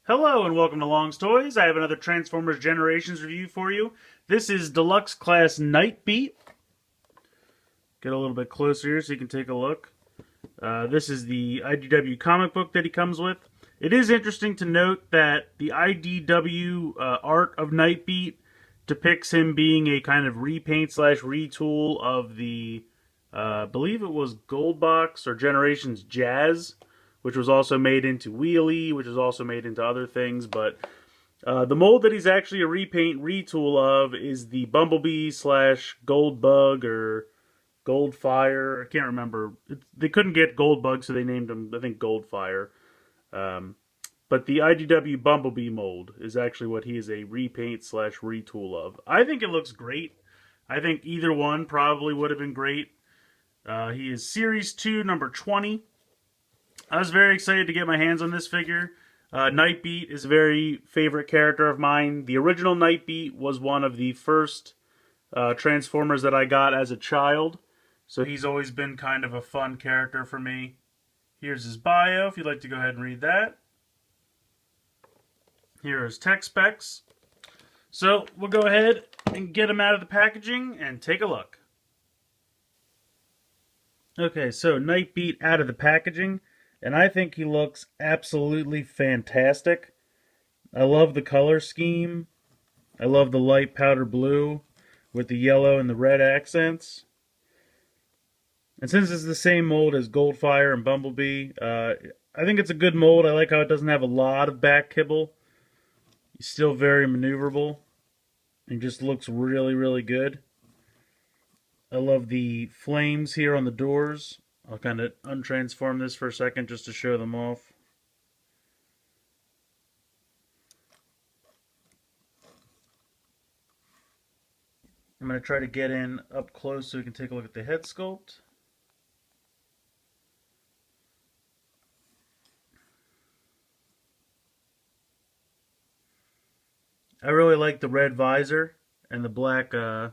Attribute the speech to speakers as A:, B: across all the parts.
A: Hello and welcome to Long's Toys. I have another Transformers Generations review for you. This is Deluxe Class Nightbeat. Get a little bit closer here so you can take a look. This is the Idw Comic Book that he comes with. It is interesting to note that the IDW art of Nightbeat depicts him being a kind of repaint slash retool of the, I believe it was Gold Box or Generations Jazz, which was also made into Wheelie, which was also made into other things. But the mold that he's actually a repaint retool of is the Bumblebee slash Gold Bug or Gold Fire. I can't remember. They couldn't get Gold Bug, so they named him, I think, Gold Fire. But the IDW Bumblebee mold is actually what he is a repaint slash retool of. I think it looks great. I think either one probably would have been great. He is Series 2, number 20. I was very excited to get my hands on this figure. Nightbeat is a very favorite character of mine. The original Nightbeat was one of the first Transformers that I got as a child. So he's always been kind of a fun character for me. Here's his bio, if you'd like to go ahead and read that. Here are his tech specs. So we'll go ahead and get him out of the packaging and take a look. Okay, so Nightbeat out of the packaging. And I think he looks absolutely fantastic. I love the color scheme. I love the light powder blue with the yellow and the red accents. And since it's the same mold as Goldfire and Bumblebee, I think it's a good mold. I like how it doesn't have a lot of back kibble. He's still very maneuverable. And just looks really, really good. I love the flames here on the doors. I'll kind of untransform this for a second just to show them off. I'm going to try to get in up close so we can take a look at the head sculpt. I really like the red visor and the black, I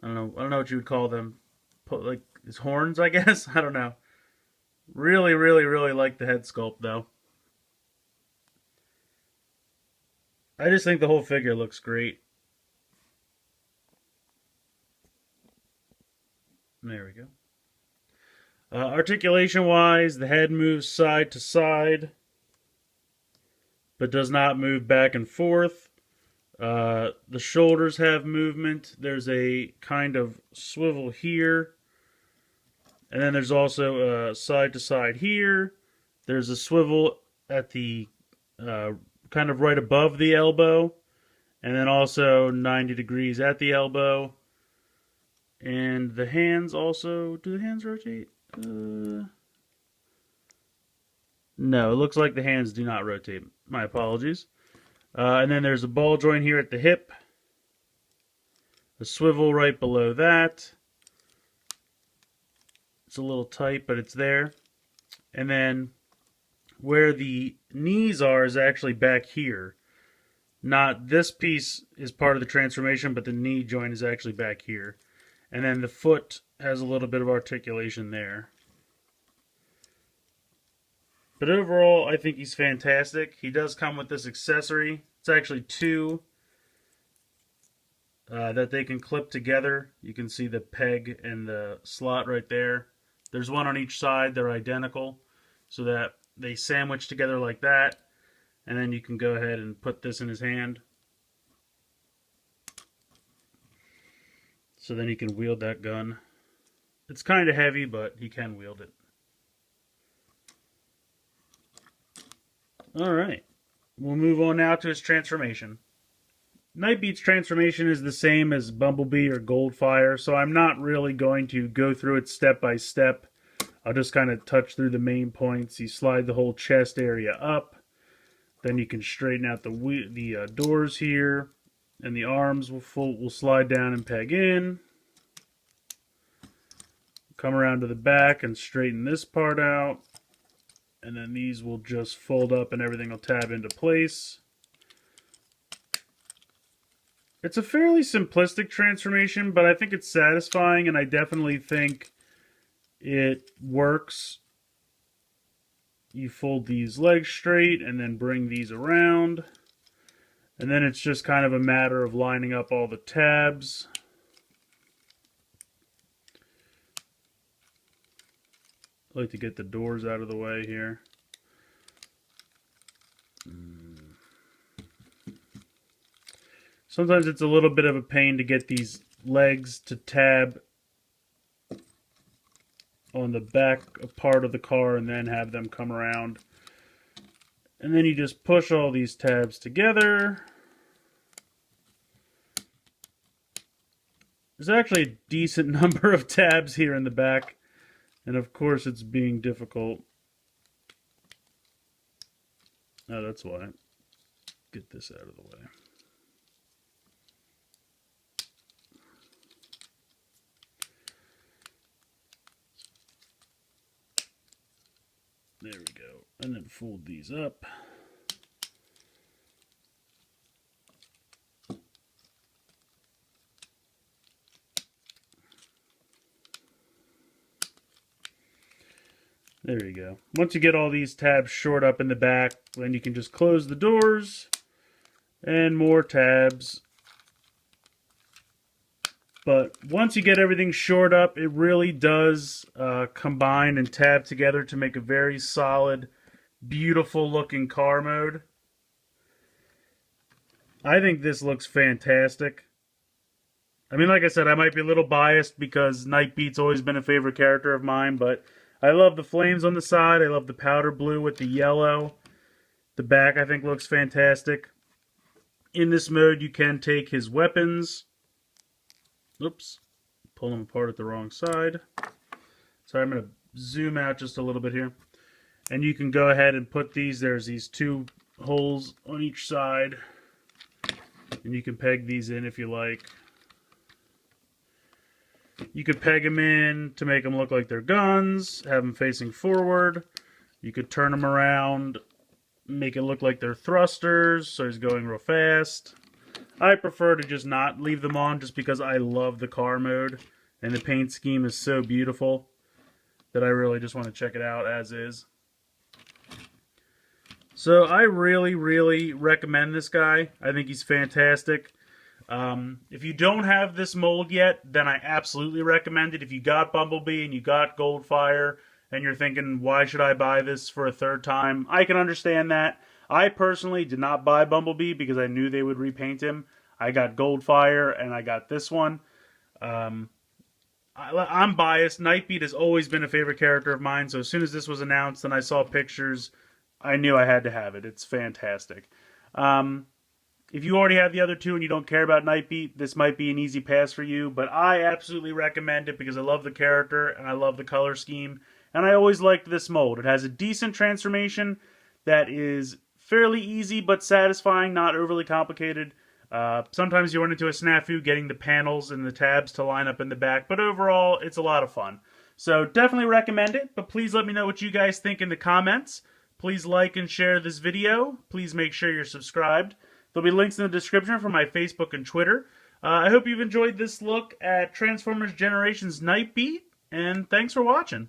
A: don't know what you would call them. Like his horns, I guess? I don't know. Really, really, really like the head sculpt, though. I just think the whole figure looks great. There we go. Articulation-wise, the head moves side to side, but does not move back and forth. The shoulders have movement. There's a kind of swivel here. And then there's also a side to side here. There's a swivel at the kind of right above the elbow. And then also 90 degrees at the elbow. And the hands also... Do the hands rotate? No, it looks like the hands do not rotate. My apologies. And then there's a ball joint here at the hip. A swivel right below that. It's a little tight, but it's there. And then where the knees are is actually back here. Not this piece is part of the transformation, but the knee joint is actually back here. And then the foot has a little bit of articulation there. But overall, I think he's fantastic. He does come with this accessory. It's actually two that they can clip together. You can see the peg and the slot right there. There's one on each side. They're identical so that they sandwich together like that. And then you can go ahead and put this in his hand. So then he can wield that gun. It's kind of heavy, but he can wield it. Alright. We'll move on now to his transformation. Nightbeat's transformation is the same as Bumblebee or Goldfire, so I'm not really going to go through it step by step. I'll just kind of touch through the main points. You slide the whole chest area up. Then you can straighten out the doors here. And the arms will slide down and peg in. Come around to the back and straighten this part out. And then these will just fold up and everything will tab into place. It's a fairly simplistic transformation, but I think it's satisfying, and I definitely think it works you fold these legs straight and then bring these around. And then it's just kind of a matter of lining up all the tabs. I like to get the doors out of the way here. Sometimes it's a little bit of a pain to get these legs to tab on the back part of the car and then have them come around. And then you just push all these tabs together. There's actually a decent number of tabs here in the back. And of course it's being difficult. Oh, that's why. Get this out of the way. There we go. And then fold these up. There you go. Once you get all these tabs shored up in the back, then you can just close the doors and more tabs. But once you get everything shored up, it really does combine and tab together to make a very solid, beautiful looking car mode. I think this looks fantastic. I mean, like I said, I might be a little biased because Nightbeat's always been a favorite character of mine, but I love the flames on the side. I love the powder blue with the yellow. The back, I think, looks fantastic. In this mode, you can take his weapons. Oops, pull them apart at the wrong side. Sorry, I'm going to zoom out just a little bit here. And you can go ahead and put these, there's these two holes on each side. And you can peg these in if you like. You could peg them in to make them look like they're guns, have them facing forward. You could turn them around, make it look like they're thrusters, so he's going real fast. I prefer to just not leave them on just because I love the car mode. And the paint scheme is so beautiful that I really just want to check it out as is. So I really, really recommend this guy. I think he's fantastic. If you don't have this mold yet, then I absolutely recommend it. If you got Bumblebee and you got Goldfire and you're thinking, why should I buy this for a third time? I can understand that. I personally did not buy Bumblebee because I knew they would repaint him. I got Goldfire and I got this one. I'm biased. Nightbeat has always been a favorite character of mine, so as soon as this was announced and I saw pictures, I knew I had to have it. It's fantastic. If you already have the other two and you don't care about Nightbeat, this might be an easy pass for you, but I absolutely recommend it because I love the character and I love the color scheme, and I always liked this mold. It has a decent transformation that is fairly easy but satisfying, not overly complicated. Sometimes you run into a snafu getting the panels and the tabs to line up in the back, but overall, it's a lot of fun. So definitely recommend it, but please let me know what you guys think in the comments. Please like and share this video. Please make sure you're subscribed. There'll be links in the description for my Facebook and Twitter. I hope you've enjoyed this look at Transformers Generations Nightbeat, and thanks for watching.